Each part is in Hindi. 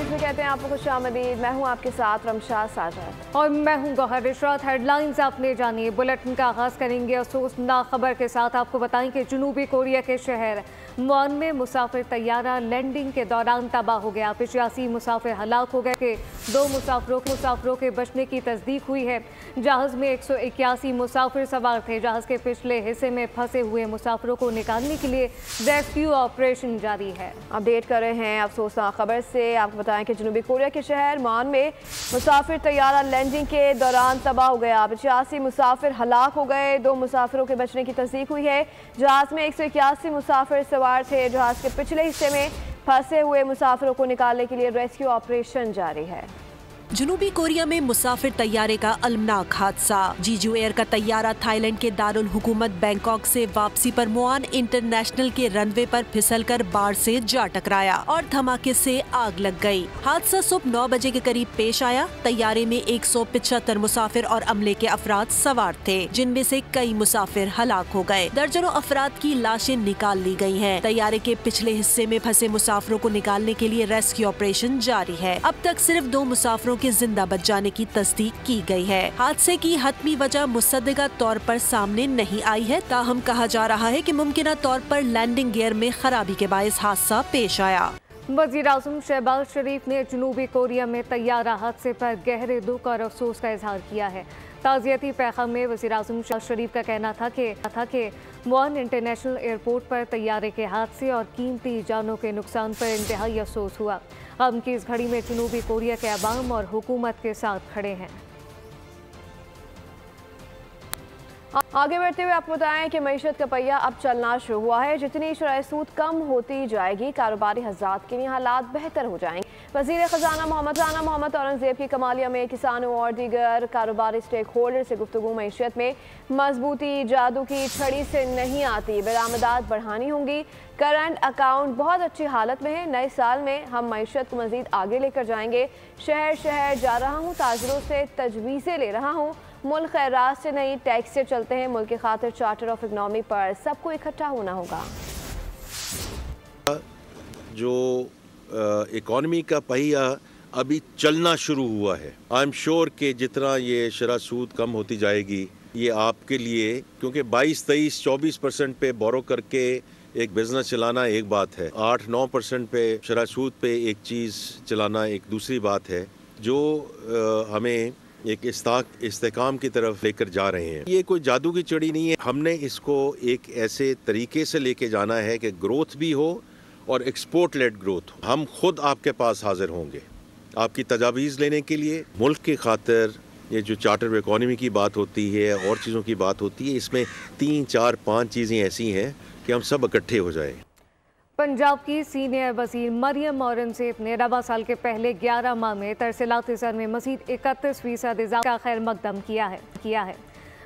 न्यूज़ में कहते हैं आपको खुशामदीद। मैं हूं आपके साथ रमशा साजद और मैं हूं गौहर इशरात। हेडलाइंस आपने जानिए। बुलेटिन का आगाज करेंगे अफसोसनाक खबर के साथ। आपको बताएं कि जनूबी कोरिया के शहर मुआन में मुसाफिर तैयारा लैंडिंग के दौरान तबाह हो गया। 85 मुसाफिर हलाक हो गए के 2 मुसाफिरों के बचने की तस्दीक हुई है। जहाज़ में 181 मुसाफिर सवार थे। जहाज़ के पिछले हिस्से में फंसे हुए मुसाफिरों को निकालने के लिए रेस्क्यू ऑपरेशन जारी है। अपडेट कर रहे हैं अफसोसनाक खबर से। आपको बताएं कि जनूबी कोरिया के शहर मुआन में मुसाफिर तैयारा लैंडिंग के दौरान तबाह हो गया। 85 मुसाफिर हलाक हो गए। 2 मुसाफिरों के बचने की तस्दीक हुई है। जहाज़ में 181 मुसाफिर सवार थे। जहाज़ के पिछले हिस्से में फंसे हुए मुसाफिरों को निकालने के लिए रेस्क्यू ऑपरेशन जारी है। जनूबी कोरिया में मुसाफिर तैयारे का अलमनाक हादसा। जीजू एयर का तैयारा थाईलैंड के दारुल हुकूमत बैंकॉक से वापसी पर मुआन इंटरनेशनल के रनवे पर फिसलकर बाढ़ से जा टकराया और धमाके से आग लग गई। हादसा सुबह 9 बजे के करीब पेश आया। तैयारे में 175 मुसाफिर और अमले के अफराद सवार थे, जिनमें से कई मुसाफिर हलाक हो गए। दर्जनों अफराद की लाशें निकाल ली गई हैं। तैयारे के पिछले हिस्से में फंसे मुसाफिरों को निकालने के लिए रेस्क्यू ऑपरेशन जारी है। अब तक सिर्फ 2 मुसाफिरों के जिंदा बच जाने की तस्दीक की गई है। हादसे की हतमी वजह मुसद्दका तौर पर सामने नहीं आई है। ताहम कहा जा रहा है कि मुमकिना तौर पर लैंडिंग गियर में खराबी के बायस हादसा पेश आया। वज़ीर-ए-आज़म शहबाज शरीफ ने जनूबी कोरिया में तैयारा हादसे पर गहरे दुख और अफसोस का इजहार किया है। ताज़ियती पैगाम में वज़ीर-ए-आज़म शहबाज शरीफ का कहना था कि मुआन इंटरनेशनल एयरपोर्ट पर तैयारे के हादसे और कीमती जानों के नुकसान पर इंतहाई अफसोस हुआ। हम की इस घड़ी में जनूबी कोरिया के अवाम और हुकूमत के साथ खड़े हैं। आगे बढ़ते हुए आपको बताएं कि मईशत का पहिया अब चलना शुरू हुआ है। जितनी शरह सूद कम होती जाएगी, कारोबारी हज़रात के लिए हालात बेहतर हो जाएंगे। वज़ीर ख़जाना मोहम्मद राना मोहम्मद औरंगज़ेब की कमालिया में किसानों और दीगर कारोबारी स्टेक होल्डर से गुफ्तगू। मईशत में मजबूती जादू की छड़ी से नहीं आती, बरामदात बढ़ानी होंगी। करंट अकाउंट बहुत अच्छी हालत में है। नए साल में हम मईशत को मज़ीद आगे लेकर जाएंगे। शहर शहर जा रहा हूँ, ताजरों से तजवीज़ें ले रहा हूँ। मुल्क खैरात से नहीं टैक्स से चलते हैं। मुल्क की खातिर चार्टर ऑफ इकनॉमी पर सबको इकट्ठा होना होगा। जो इकॉनमी का पहिया अभी चलना शुरू हुआ है, आई एम श्योर कि जितना ये शरह सूद कम होती जाएगी, ये आपके लिए, क्योंकि 22, 23, 24% पे बोरो करके एक बिज़नेस चलाना एक बात है, 8-9% पे शरह सूद पे एक चीज़ चलाना एक दूसरी बात है, जो हमें एक इस्तेकाम की तरफ लेकर जा रहे हैं। ये कोई जादू की चड़ी नहीं है। हमने इसको एक ऐसे तरीके से लेके जाना है कि ग्रोथ भी हो और एक्सपोर्ट लेड ग्रोथ हो। हम खुद आपके पास हाजिर होंगे आपकी तजावीज़ लेने के लिए। मुल्क की खातिर ये जो चार्टर इकॉनमी की बात होती है और चीज़ों की बात होती है, इसमें 3, 4, 5 चीज़ें ऐसी हैं कि हम सब इकट्ठे हो जाएं। पंजाब की सीनियर वज़ीर मरियम औरंगज़ेब ने रवा साल के पहले 11 माह में तरसीलात ज़र में मज़ीद 31% इज़ाफ़ा का खैर मकदम किया है।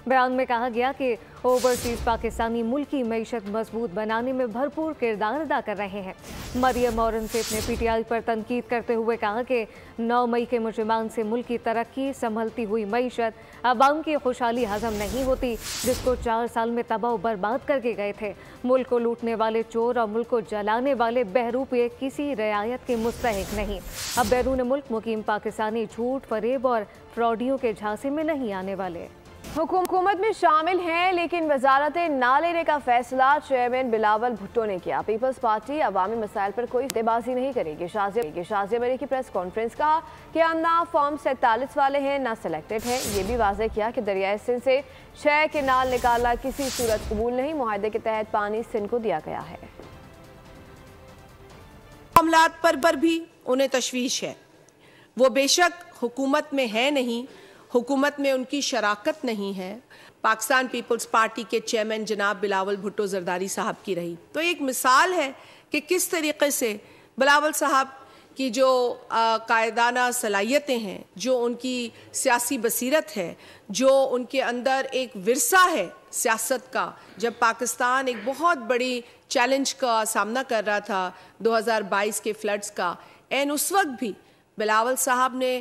बयान में कहा गया कि ओवरसीज़ पाकिस्तानी मुल्की मईशत मजबूत बनाने में भरपूर किरदार अदा कर रहे हैं। मरियम औरंगज़ेब ने PTI पर तनकीद करते हुए कहा कि 9 मई के मुजरिमान से मुल्क की तरक्की, संभलती हुई मईशत, अवाम की खुशहाली हजम नहीं होती, जिसको 4 साल में तबाह बर्बाद करके गए थे। मुल्क को लूटने वाले चोर और मुल्क को जलाने वाले बहरूपे किसी रियायत के मुस्तहिक नहीं। अब बैरून मुल्क मुकीम पाकिस्तानी झूठ, फरेब और फ्रॉडियों के झांसे में नहीं आने वाले। हुकूमत में शामिल हैं, लेकिन वजारत ना लेने का फैसला चेयरमैन बिलावल भुट्टो ने किया। पीपल्स पार्टी अवामी मसाइल पर कोई देबाजी नहीं करेगी। शाजिया बरी की प्रेस कॉन्फ्रेंस कहा कि हम ना फॉर्म 47 वाले हैं ना सिलेक्टेड हैं। ये भी वाज़ेह किया कि दरियाए सिंध से 6 केनाल निकालना किसी सूरत कबूल नहीं। मुआहदे के तहत पानी सिंध को दिया गया है। मामलात पर भी उन्हें तशवीश है। वो बेशक हुकूमत में है नहीं, हुकूमत में उनकी शराकत नहीं है। पाकिस्तान पीपल्स पार्टी के चेयरमैन जनाब बिलावल भुट्टो जरदारी साहब की रही तो एक मिसाल है कि किस तरीके से बिलावल साहब की जो कायदाना सलाहियतें हैं, जो उनकी सियासी बसीरत है, जो उनके अंदर एक विरसा है सियासत का। जब पाकिस्तान एक बहुत बड़ी चैलेंज का सामना कर रहा था 2022 के फ्लड्स का, एन उस वक्त भी बिलावल साहब ने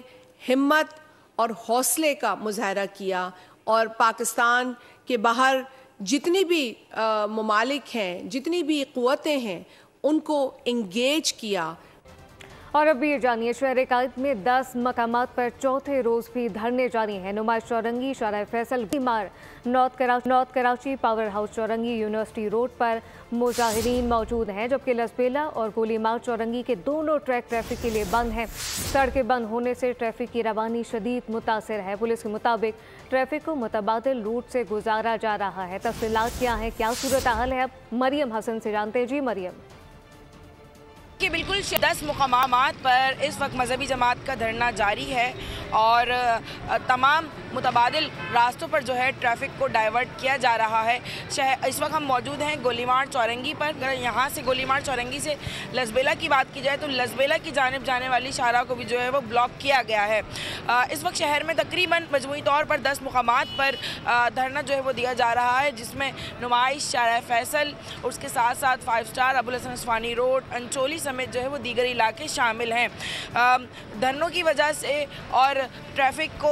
हिम्मत और हौसले का मुजाहरा किया और पाकिस्तान के बाहर जितनी भी ममालिक हैं, जितनी भी क़ुव्वतें हैं, उनको इंगेज किया। और अब ये जानिए शहर कायद में 10 मकामात पर चौथे रोज भी धरने जारी हैं। नुमाइश चौरंगी, शारा फैसल, मार, north Karachi, power house Chowrangi, university road पर मुजाहिरीन मौजूद हैं, जबकि लसबेला और गोलीमार चौरंगी के दोनों ट्रैक ट्रैफिक के लिए बंद हैं। सड़कें बंद होने से ट्रैफिक की रवानी शदीद मुतासिर है। पुलिस के मुताबिक ट्रैफिक को मुतबादिल रूट से गुजारा जा रहा है। तफसीलात क्या है, क्या सूरत हाल है, अब मरियम हसन से जानते हैं। जी मरियम। कि बिल्कुल 10 मुकामात पर इस वक्त मजहबी जमात का धरना जारी है और तमाम मुतबादिल रास्तों पर जो है ट्रैफिक को डाइवर्ट किया जा रहा है। इस वक्त हम मौजूद हैं गोलीमार चौरंगी पर। अगर यहाँ से गोलीमार चौरंगी से लसबेला की बात की जाए तो लसबेला की जानिब जाने वाली शाहरा को भी जो है वो ब्लॉक किया गया है। इस वक्त शहर में तकरीबन मजमूई तौर पर 10 मुकामात पर धरना जो है वो दिया जा रहा है, जिसमें नुमाइश, शारा फैसल, उसके साथ साथ 5 स्टार, अबुल हसन अस्फानी रोड, अंचोली समेत जो है वो दीगर इलाके शामिल हैं। धरनों की वजह से और ट्रैफिक को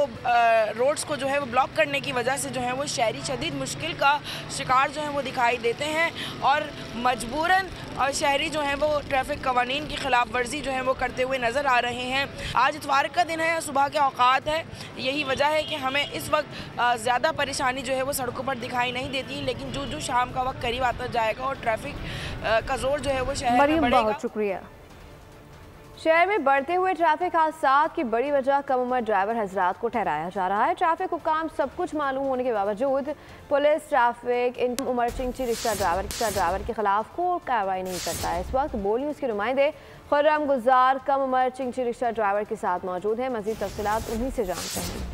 रोड्स को जो है वो ब्लॉक करने की वजह से जो है वो शहरी शदीद मुश्किल का शिकार जो है वो दिखाई देते हैं और मजबूरन शहरी जो हैं वो ट्रैफिक कवानीन की खिलाफ वर्जी जो है वो करते हुए नज़र आ रहे हैं। आज इतवार का दिन है, सुबह के औकात है, यही वजह है कि हमें इस वक्त ज़्यादा परेशानी जो है वो सड़कों पर दिखाई नहीं देती, लेकिन जो शाम का वक्त करीब आता जाएगा और ट्रैफिक का जोर जो है वो शहर में बढ़ेगा। बहुत शुक्रिया। शहर में बढ़ते हुए ट्रैफिक हादसात की बड़ी वजह कम उम्र ड्राइवर हजरात को ठहराया जा रहा है। ट्रैफिक हुकाम सब कुछ मालूम होने के बावजूद पुलिस ट्रैफिक इन उम्र चिंची रिक्शा ड्राइवर के खिलाफ कोई कार्रवाई नहीं करता है। इस वक्त बोल न्यूज़ के नुमाइंदे खुर्रम गुजार कम उम्र चिंची रिक्शा ड्राइवर के साथ मौजूद हैं। मजीद तफसीलात उन्हीं से जानते हैं।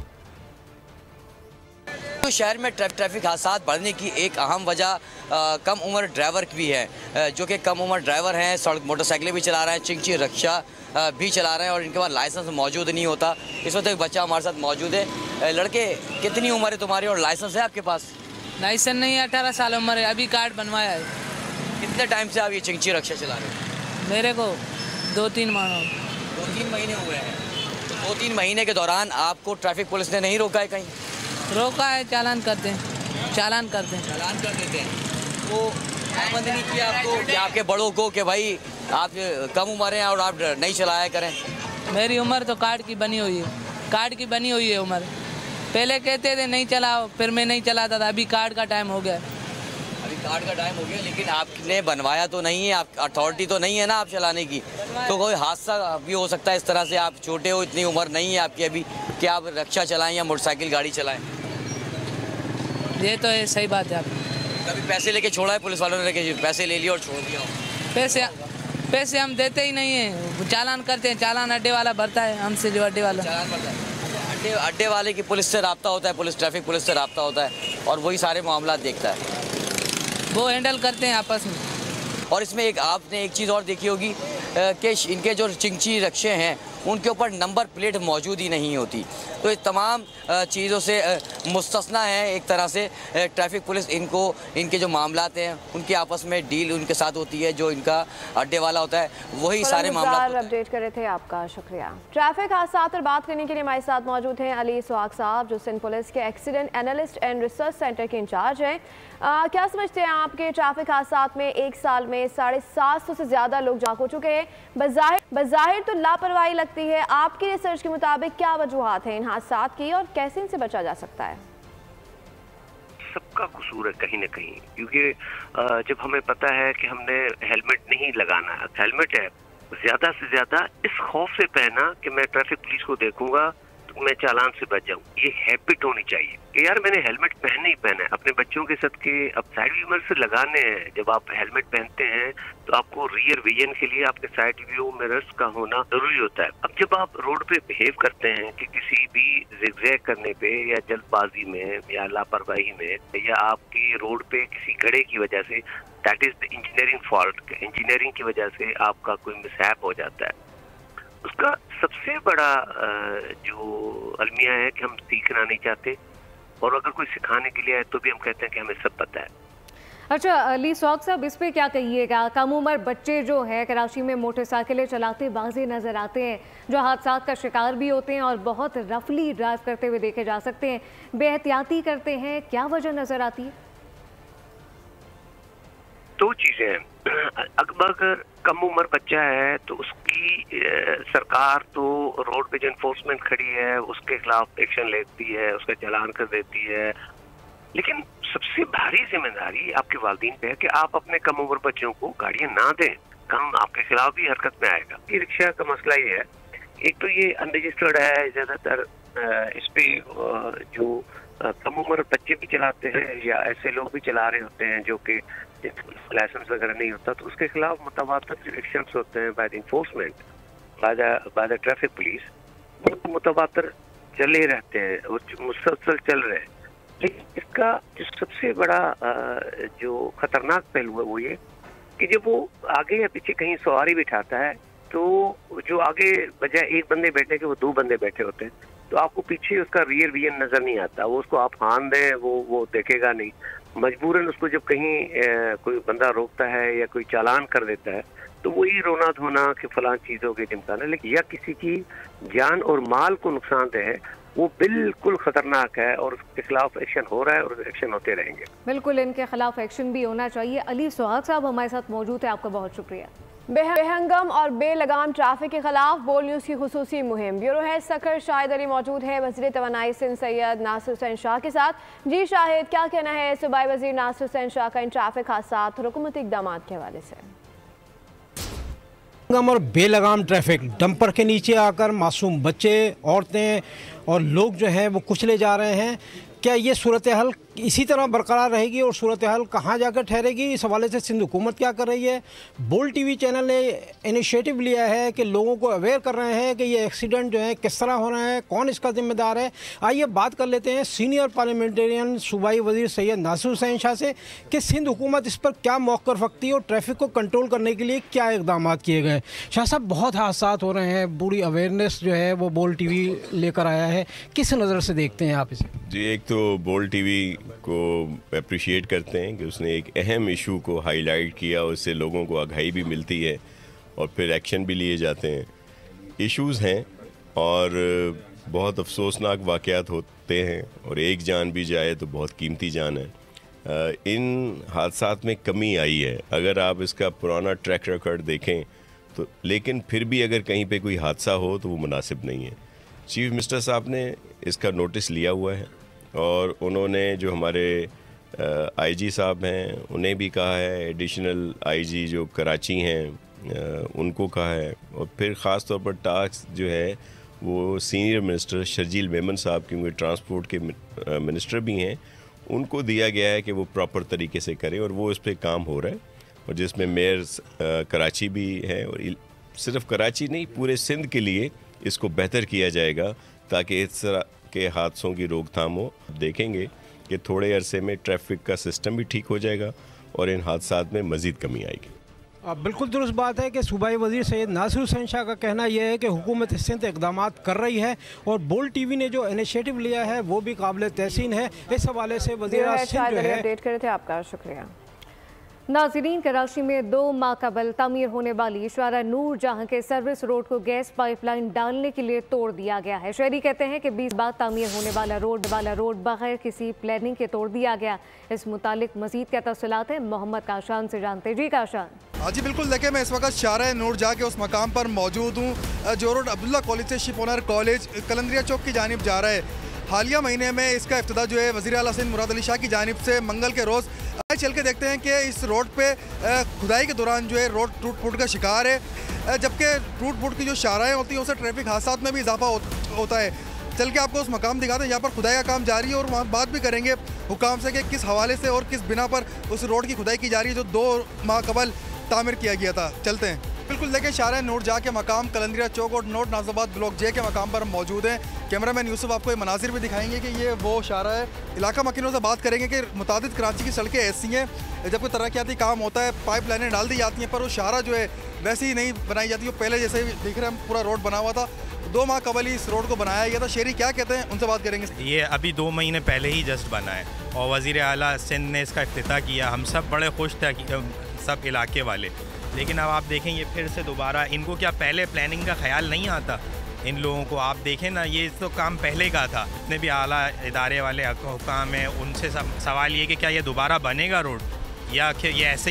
तो शहर में ट्रैफिक हादसात बढ़ने की एक अहम वजह कम उम्र ड्राइवर भी है, जो कि कम उम्र ड्राइवर हैं, सड़क मोटरसाइकिलें भी चला रहे हैं, चिंची रिक्शा भी चला रहे हैं और इनके पास लाइसेंस मौजूद नहीं होता। इस वक्त एक बच्चा हमारे साथ मौजूद है। लड़के, कितनी उम्र है तुम्हारी और लाइसेंस है आपके पास? लाइसेंस नहीं है, 18 साल उम्र है, अभी कार्ड बनवाया है। कितने टाइम से आप ये चिंची रिक्शा चला रहे हैं? मेरे को 2-3 महीने 2-3 महीने हुए हैं। 2-3 महीने के दौरान आपको ट्रैफिक पुलिस ने नहीं रोका है? कहीं रोका है, चालान कर देते हैं। चालान कर देते हैं। तो बंद नहीं किया आपको या आपके बड़ों को कि भाई आप कम उम्र हैं और आप नहीं चलाया करें? मेरी उम्र तो कार्ड की बनी हुई है, कार्ड की बनी हुई है उम्र। पहले कहते थे नहीं चलाओ, फिर मैं नहीं चलाता था, अभी कार्ड का टाइम हो गया। अभी कार्ड का टाइम हो गया, लेकिन आपने बनवाया तो नहीं है, आप अथॉरिटी तो नहीं है ना आप चलाने की, तो कोई हादसा भी हो सकता है इस तरह से। आप छोटे हो, इतनी उम्र नहीं है आपकी अभी कि आप रिक्शा चलाएं या मोटरसाइकिल गाड़ी चलाएं। ये तो है, सही बात है। आप कभी पैसे लेके छोड़ा है पुलिस वालों ने, पैसे ले लिए और छोड़ दिया? पैसे हम देते ही नहीं है, चालान करते हैं, चालान अड्डे वाला भरता है हमसे, जो अड्डे वाला चालान भरता है। अड्डे वाले की पुलिस से रब्ता होता है, पुलिस ट्रैफिक पुलिस से रब्ता होता है और वही सारे मामला देखता है, वो हैंडल करते हैं आपस में। और इसमें एक आपने एक चीज़ और देखी होगी कि इनके जो चिंची रिक्शे हैं उनके ऊपर नंबर प्लेट मौजूद ही नहीं होती। तो ये तमाम चीज़ों से मुस्तस्ना है एक तरह से ट्रैफिक पुलिस। इनके जो मामलात हैं उनके आपस में डील उनके साथ होती है, जो इनका अड्डे वाला होता है वही सारे मामला अपडेट कर रहे थे। आपका शुक्रिया। ट्रैफिक हादसात पर बात करने के लिए हमारे साथ मौजूद हैं अली सुहाग साहब, जो सिंध पुलिस के accident analyst and research centre के इंचार्ज हैं। क्या समझते हैं आपके ट्रैफिक हादसात में एक साल में 750 से ज़्यादा लोग जाग हो चुके हैं, बज़ाहिर तो लापरवाही लगती है, आपकी रिसर्च के मुताबिक क्या वजूहात हैं इन हादसात की और कैसे इनसे बचा जा सकता है? सबका कसूर है कहीं ना कहीं, क्योंकि जब हमें पता है कि हमने हेलमेट नहीं लगाना, हेलमेट है ज्यादा से ज्यादा इस खौफ से पहना कि मैं ट्रैफिक पुलिस को देखूंगा तो मैं चालान से बच जाऊं, ये हैबिट होनी चाहिए कि यार मैंने हेलमेट पहनना ही पहना है। अपने बच्चों के साथ के अब साइड व्यू मिरर से लगाने हैं। जब आप हेलमेट पहनते हैं तो आपको रियर विजन के लिए आपके साइड व्यू मिरर्स का होना जरूरी होता है। अब जब आप रोड पे बिहेव करते हैं कि किसी भी जिगजैग करने पे या जल्दबाजी में या लापरवाही में या आपकी रोड पे किसी गड्ढे की वजह से, that is the engineering fault, engineering की वजह से आपका कोई मिसहैप हो जाता है, उसका सबसे बड़ा जो अलमिया है कि हम सीखना नहीं चाहते, और अगर कोई सिखाने के लिए आए तो भी हम कहते हैं कि हमें सब पता है। अच्छा अली सुहाग साहब, इस पे क्या कहिएगा? कम उम्र बच्चे जो है कराची में मोटरसाइकिलें चलाते वाज़े नज़र आते हैं, जो हादसात का शिकार भी होते हैं और बहुत रफली ड्राइव करते हुए देखे जा सकते हैं, बेहतियाती करते हैं, क्या वजह नज़र आती है? दो चीजें हैं। अगर कम उम्र बच्चा है तो उसकी सरकार तो रोड पे जो इन्फोर्समेंट खड़ी है उसके खिलाफ एक्शन लेती है, उसका चालान कर देती है, लेकिन सबसे भारी जिम्मेदारी आपके वालिदैन पे है कि आप अपने कम उम्र बच्चों को गाड़ियां ना दें, काम आपके खिलाफ भी हरकत में आएगा। ई रिक्शा का मसला ये है, एक तो ये अनरजिस्टर्ड है, ज्यादातर इस पे जो कम उम्र बच्चे भी चलाते हैं या ऐसे लोग भी चला रहे होते हैं जो कि लाइसेंस वगैरह नहीं होता, तो उसके खिलाफ मुतवातर जो एक्शंस होते हैं by the enforcement, by the traffic police, वो मुतवातर चले रहते हैं और मुसलसल चल रहे हैं। लेकिन इसका जो सबसे बड़ा जो खतरनाक पहलू है वो ये कि जब वो आगे या पीछे कहीं सवारी बिठाता है तो जो आगे बजाय एक बंदे बैठे के वो दो बंदे बैठे होते हैं, तो आपको पीछे उसका रियर विजन नजर नहीं आता। वो उसको आप हान दें वो देखेगा नहीं, मजबूरन उसको जब कहीं कोई बंदा रोकता है या कोई चालान कर देता है तो वही रोना धोना कि फलां चीज़ों के चिमकाना, लेकिन या किसी की जान और माल को नुकसान दे है, वो बिल्कुल खतरनाक है और उसके खिलाफ एक्शन हो रहा है और एक्शन होते रहेंगे। बिल्कुल इनके खिलाफ एक्शन भी होना चाहिए। अली सुहाग साहब हमारे साथ मौजूद है, आपका बहुत शुक्रिया। बेहंगम और बेलगाम ट्रैफिक के खिलाफ बोल न्यूज़ की खुसूसी मुहिम। Bureau head sucker Shahid Ali मौजूद है वज़ीर तवानाई सिंध सैयद नासिर हुसैन शाह के साथ। जी शाहिद, क्या कहना है सूबाई वज़ीर नासिर हुसैन शाह का इन ट्रैफिक हादसा और हुकूमती इक़दाम के हवाले से? और बेलगाम ट्रैफिक, डंपर के नीचे आकर मासूम बच्चे, औरतें और लोग जो हैं वो कुचले जा रहे हैं। क्या ये सूरत हाल इसी तरह बरकरार रहेगी और सूरत हाल कहाँ जाकर ठहरेगी? इस हवाले से सिंध हुकूमत क्या कर रही है? बोल टीवी चैनल ने इनिशिएटिव लिया है कि लोगों को अवेयर कर रहे हैं कि ये एक्सीडेंट जो है किस तरह हो रहे हैं, कौन इसका जिम्मेदार है। आइए बात कर लेते हैं सीनियर पार्लियामेंटेरियन सूबाई वज़ीर सैयद नासिर हुसैन शाह से कि सिंध हुकूमत इस पर क्या मौक़िफ़ रखती है और ट्रैफिक को कंट्रोल करने के लिए क्या इक़दाम किए गए। शाह साहब, बहुत हादसा हो रहे हैं, पूरी अवेयरनेस जो है वो बोल टीवी लेकर आया है, किस नज़र से देखते हैं आप इसे? जी, एक तो बोल टीवी को अप्रिशिएट करते हैं कि उसने एक अहम इशू को हाईलाइट किया, उससे लोगों को आगाही भी मिलती है और फिर एक्शन भी लिए जाते हैं। इश्यूज़ हैं और बहुत अफसोसनाक वाक़यात होते हैं और एक जान भी जाए तो बहुत कीमती जान है। इन हादसात में कमी आई है अगर आप इसका पुराना ट्रैक रिकॉर्ड देखें तो, लेकिन फिर भी अगर कहीं पे कोई हादसा हो तो वो मुनासिब नहीं है। चीफ मिनिस्टर साहब ने इसका नोटिस लिया हुआ है और उन्होंने जो हमारे आईजी साहब हैं उन्हें भी कहा है, एडिशनल आईजी जो कराची हैं उनको कहा है, और फिर ख़ास तौर पर टास्क जो है वो सीनियर मिनिस्टर शर्जील मेमन साहब, क्योंकि ट्रांसपोर्ट के मिनिस्टर भी हैं, उनको दिया गया है कि वो प्रॉपर तरीके से करें और वो इस पर काम हो रहा है। और जिसमें मेयर कराची भी है और सिर्फ कराची नहीं पूरे सिंध के लिए इसको बेहतर किया जाएगा ताकि इस तरह के हादसों की रोकथाम हो। देखेंगे कि थोड़े अरसे में ट्रैफिक का सिस्टम भी ठीक हो जाएगा और इन हादसात में मज़ीद कमी आएगी। बिल्कुल दुरुस्त बात है कि सूबाई वज़ीर सैयद नासिर हुसैन शाह का कहना यह है कि हुकूमत सिंध इक़दाम कर रही है और बोल टीवी ने जो इनिशिएटिव लिया है वो भी काबिल तहसीन है। इस हवाले से वज़ीर सिंध जो है अपडेट करे थे, आपका शुक्रिया। नाज़रीन, कराची में 2 माह कबल तामीर होने वाली शारा नूर जहां के सर्विस रोड को गैस पाइपलाइन डालने के लिए तोड़ दिया गया है। शहरी कहते हैं कि 20 बाद तामीर होने वाला रोड बगैर किसी प्लानिंग के तोड़ दिया गया। इस मुतालिक मजीद क्या तफसीलात हैं मोहम्मद काशान से जानते। जी काशान। हाँ जी बिल्कुल, देखिए मैं इस वक्त शारा नूर जहाँ के उस मकाम पर मौजूद हूँ जो रोड अब्दुल्ला कॉलेज से शिप ऑनर कॉलेज कलंदरिया चौक की जानिब जा रहा है। हालिया महीने में इसका इफ्तिताह जो है वज़ीर आला सिंध मुराद अली शाह की जानिब से मंगल के रोज़। चल के देखते हैं कि इस रोड पे खुदाई के दौरान जो है रोड टूट फूट का शिकार है, जबकि टूट फूट की जो शाराएँ होती हैं उससे ट्रैफिक हादसात में भी इजाफा होता है। चल के आपको उस मकाम दिखाते हैं, यहाँ पर खुदाई का काम जारी है और वहाँ बात भी करेंगे हुकाम से कि किस हवाले से और किस बिना पर उस रोड की खुदाई की जा रही है जो 2 माह कबल तामीर किया गया था। चलते हैं। बिल्कुल देखिए, शारा नूर जहाँ के मकाम कलंदरिया चौक और नोट नाज़ाबाद ब्लॉक जे के मकाम पर मौजूद हैं। कैमरामैन यूसुफ आपको ये मनाजिर भी दिखाएंगे कि ये वो शारा है। इलाका मकीनों से बात करेंगे कि मुतादिद कराची की सड़कें ऐसी हैं जब कोई तरक्याती काम होता है पाइप लाइनें डाल दी जाती हैं पर वो शारा जो है वैसे ही नहीं बनाई जाती। वो पहले जैसे दिख रहा है पूरा रोड बना हुआ था, 2 माह कबल ही इस रोड को बनाया गया था। शहरी क्या कहते हैं उनसे बात करेंगे। ये अभी 2 महीने पहले ही जस्ट बना है और वज़ीर आला सिंध ने इसका इफ्तिताह किया। हम सब बड़े खुश थे सब इलाके वाले, लेकिन अब आप देखें ये फिर से दोबारा, इनको क्या पहले प्लानिंग का ख्याल नहीं आता इन लोगों को? आप देखें ना, ये तो काम पहले का था। जितने भी आला इदारे वाले हुकाम हैं उनसे सवाल ये कि क्या ये दोबारा बनेगा रोड? या फिर ये ऐसे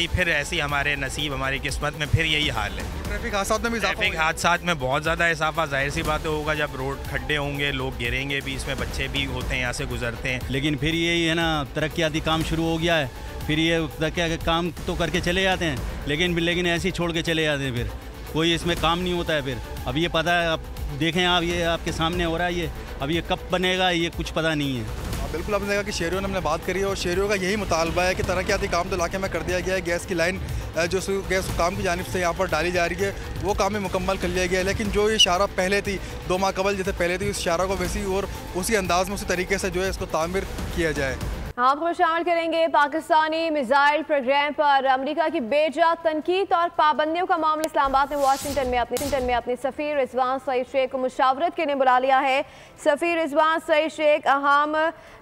ही हमारे नसीब, हमारी किस्मत में फिर यही हाल है। ट्रैफिक हादसात में भी ट्रैफिक हादसात में बहुत ज़्यादा इजाफा जाहिर सी बात होगा, जब रोड खड्डे होंगे, लोग गिरेंगे भी, इसमें बच्चे भी होते हैं, यहाँ से गुजरते हैं। लेकिन फिर यही है ना, तरक्याती काम शुरू हो गया है, फिर ये तरक्या काम तो करके चले जाते हैं, लेकिन ऐसे ही छोड़ के चले जाते हैं, फिर कोई इसमें काम नहीं होता है। फिर अब ये पता है, अब देखें आप, ये आपके सामने हो रहा है, ये अब ये कब बनेगा ये कुछ पता नहीं है। बिल्कुल, आपने देखा कि शहरियों ने हमने बात करी है और शहरियों का यही मुतालबा है कि तरक्याती काम तो इलाके में कर दिया गया है। गैस की लाइन जो गैस काम की जानिब से यहाँ पर डाली जा रही है वो काम भी मुकम्मल कर लिया गया है, लेकिन जो ये इशारा पहले थी 2 माह कबल जैसे पहले थी, उस इशारा को वैसी और उसी अंदाज में उसी तरीके से जो है इसको तामीर किया जाए। आपको शामिल करेंगे पाकिस्तानी मिसाइल प्रोग्राम पर अमेरिका की बेजा तनकीद और पाबंदियों का मामला। इस्लामाबाद ने वाशिंगटन में अपने सफ़ीर रिजवान सईद शेख को मुशावरत के लिए बुला लिया है। सफ़ीर रिजवान सईद शेख अहम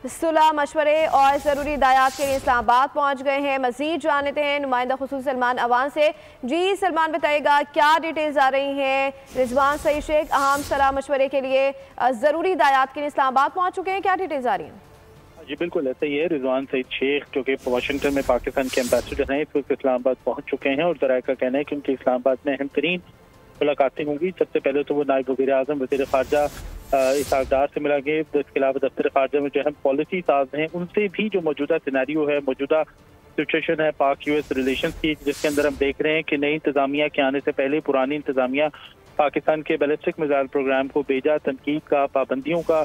सुलह मशवरे और ज़रूरी हिदायत के लिए इस्लामाबाद पहुँच गए हैं। मज़ीद जान लेते हैं नुमाइंदा खुसूस सलमान अवान से। जी सलमान, बताइएगा क्या डिटेल्स आ रही हैं? रिजवान सईद शेख अहम सलाह मशवरे के लिए ज़रूरी हिदायत के लिए इस्लामाबाद पहुँच चुके हैं, क्या डिटेल्स आ रही हैं? जी बिल्कुल ऐसा ही है। रिजवान सईद शेख जो कि वाशिंगटन में पाकिस्तान के एम्बेसडर हैं, इस वक्त इस्लामाबाद पहुंच चुके हैं और ज़राए का कहना है कि उनकी इस्लामाबाद में अहम तरीन मुलाकातें होंगी। सबसे पहले तो वो नायब वज़ीर आज़म वज़ीर ख़ारजा इसहाक़ डार से मिलेंगे। इसके अलावा दफ्तर ख़ारजा में जो अहम पॉलिसी साज हैं उनसे भी जो मौजूदा सिनेरियो है, मौजूदा सिचुएशन है पाक यूएस रिलेशन की, जिसके अंदर हम देख रहे हैं कि नई इंतज़ामिया के आने से पहले पुरानी इंतज़ामिया पाकिस्तान के बैलिस्टिक मिसाइल प्रोग्राम को बेजा तनकीद का, पाबंदियों का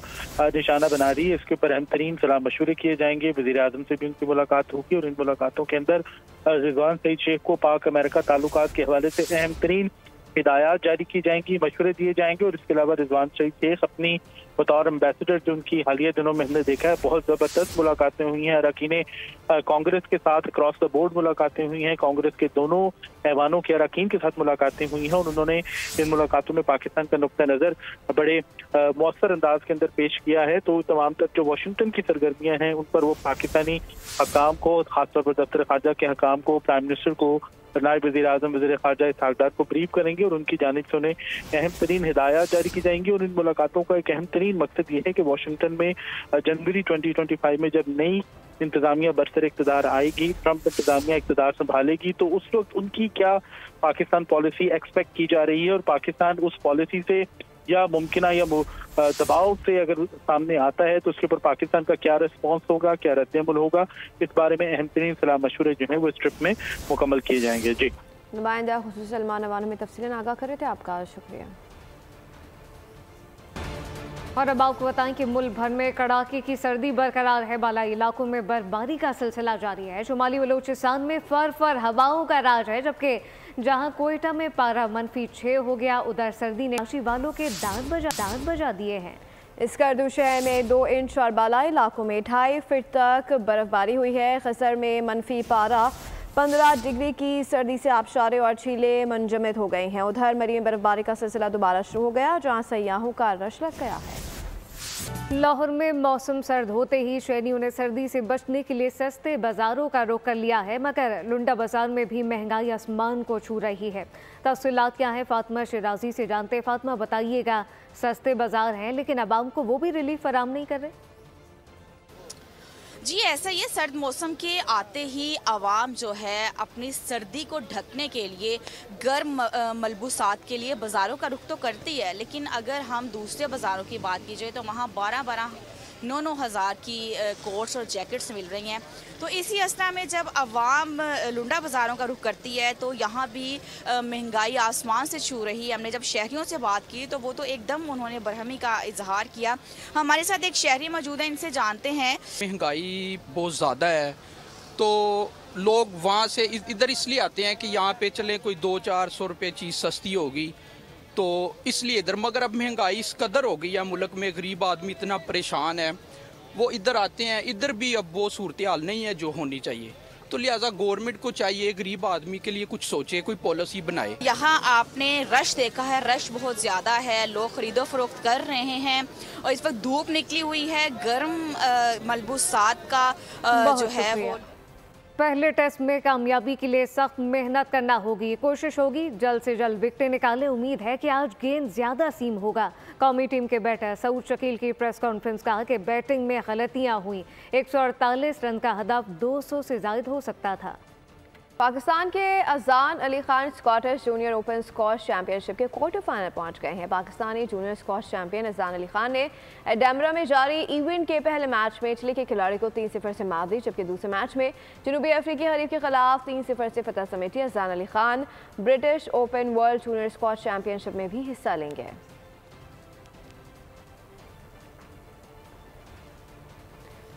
निशाना बना रही है। इसके ऊपर अहम तरीन सलाह मशवरे किए जाएंगे। वज़ीर आज़म से भी उनकी मुलाकात होगी और इन मुलाकातों के अंदर रिजवान सईद शेख को पाक अमेरिका ताल्लुकात के हवाले से अहम तरीन हिदायत जारी की जाएंगी, मशवरे दिए जाएंगे। और इसके अलावा रिजवान सईद शेख अपनी बतौर एम्बेसडर जो उनकी हालिया दिनों में हमने देखा है बहुत ज़बरदस्त मुलाकातें हुई हैं। अरकान कांग्रेस के साथ अक्रॉस द बोर्ड मुलाकातें हुई हैं, कांग्रेस के दोनों ऐवानों के अरकान के साथ मुलाकातें हुई हैं और उन्होंने इन मुलाकातों में पाकिस्तान का नुक्ता नज़र बड़े मौसर अंदाज के अंदर पेश किया है। तो तमाम तक जो वाशिंगटन की सरगर्मियाँ हैं उन पर वो पाकिस्तानी हकाम को, खासतौर पर दफ्तर ख़ारजा के हकाम को, प्राइम मिनिस्टर को, नायब वज़ीर आज़म वज़ीर ख़ारजा इसहाक़ डार को ब्रीफ करेंगे और उनकी जानिब से उन्हें अहम तरीन हिदायत जारी की जाएंगी। और इन मुलाकातों का एक अहम तरीन मकसद ये है कि वाशिंगटन में जनवरी 2025 में जब नई इंतज़ामिया बरसर इक़्तिदार आएगी, ट्रंप इंतज़ामिया इक़्तिदार संभालेगी, तो उस वक्त उनकी क्या पाकिस्तान पॉलिसी एक्सपेक्ट की जा रही है और पाकिस्तान उस पॉलिसी से या मुमकिन या दबाव से अगर सामने आता है तो उसके ऊपर पाकिस्तान का क्या रिस्पॉन्स होगा, क्या रद्द-ए-अमल होगा, इस बारे में अहम तरीन सलाह मशवरे जो हैं वो इस ट्रिप में मुकम्मल किए जाएंगे। जी नुमाइंदा खुसूस सलमान अवान में तफसीलन आगाह कर रहे थे, आपका शुक्रिया। और अब आपको बताएं कि मुल्क भर में कड़ाके की सर्दी बरकरार है। बालाई इलाकों में बर्फबारी का सिलसिला जारी है। शुमाली बलूचिस्तान में फर हवाओं का राज है, जबकि जहां कोयटा में पारा -6 हो गया, उधर सर्दी ने आशी वालों के दांत बजा दिए हैं। स्कर्दू शहर में 2 इंच और बालाई इलाकों में 2.5 फीट तक बर्फबारी हुई है। खसर में मनफी पारा 15 डिग्री की सर्दी से आबशारे और झीलें मुंजमद हो गई हैं। उधर मरी में बर्फबारी का सिलसिला दोबारा शुरू हो गया, जहां सयाहों का रश लग गया है। लाहौर में मौसम सर्द होते ही शहरियों ने सर्दी से बचने के लिए सस्ते बाज़ारों का रुख कर लिया है, मगर लुंडा बाज़ार में भी महंगाई आसमान को छू रही है। तफसीलात क्या है, फातिमा शिराजी से जानते। फातिमा, बताइएगा, सस्ते बाज़ार हैं लेकिन आवाम को वो भी रिलीफ फराहम नहीं कर रहे? जी ऐसा ही है, सर्द मौसम के आते ही आवाम जो है अपनी सर्दी को ढकने के लिए गर्म मलबूसात के लिए बाज़ारों का रुख तो करती है, लेकिन अगर हम दूसरे बाज़ारों की बात की जाए तो वहाँ 12-9 हज़ार की कोट्स और जैकेट्स मिल रही हैं। तो इसी असना में जब आवाम लुंडा बाज़ारों का रुख करती है तो यहाँ भी महंगाई आसमान से छू रही है। हमने जब शहरियों से बात की तो वो तो एकदम उन्होंने बरहमी का इजहार किया। हमारे साथ एक शहरी मौजूद है, इनसे जानते हैं। महंगाई बहुत ज़्यादा है तो लोग वहाँ से इधर इसलिए आते हैं कि यहाँ पे चले कोई 200-400 रुपये चीज़ सस्ती होगी, तो इसलिए इधर। मगर अब महंगाई इस कदर हो गई है, मुल्क में गरीब आदमी इतना परेशान है, वो इधर आते हैं। इधर भी अब वो सूरत हाल नहीं है जो होनी चाहिए, तो लिहाजा गवर्नमेंट को चाहिए गरीब आदमी के लिए कुछ सोचे, कोई पॉलिसी बनाए। यहाँ आपने रश देखा है, रश बहुत ज़्यादा है, लोग खरीदो फरोख्त कर रहे हैं और इस वक्त धूप निकली हुई है। गर्म मलबूसात का जो है वो पहले टेस्ट में कामयाबी के लिए सख्त मेहनत करना होगी। कोशिश होगी जल्द से जल्द विकेटें निकालें। उम्मीद है कि आज गेंद ज़्यादा सीम होगा। कौमी टीम के बैटर सऊद शकील की प्रेस कॉन्फ्रेंस कहा कि बैटिंग में गलतियां हुई, 148 रन का हदफ 200 से ज़ायद हो सकता था। पाकिस्तान के अजान Ali Khan Scottish junior open squash championship के क्वार्टर फाइनल पहुंच गए हैं। पाकिस्तानी जूनियर स्क्वॉश चैंपियन अजान अली खान ने एडमरा में जारी इवेंट के पहले मैच में इटली के खिलाड़ी को 3-0 से मात दी, जबकि दूसरे मैच में जनूबी अफ्रीकी हरीफ के खिलाफ 3-0 से फतह समेटी। अजान Ali Khan British open world junior squash championship में भी हिस्सा लेंगे।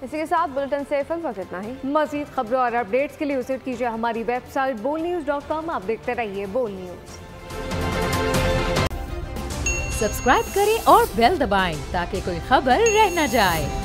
इसी के साथ बुलेटिन से फिल वक्त इतना ही। मज़ीद खबरों और अपडेट्स के लिए विजिट कीजिए हमारी वेबसाइट bolnews.com। आप देखते रहिए बोल न्यूज़। सब्सक्राइब करें और बेल दबाएं ताकि कोई खबर रह न जाए।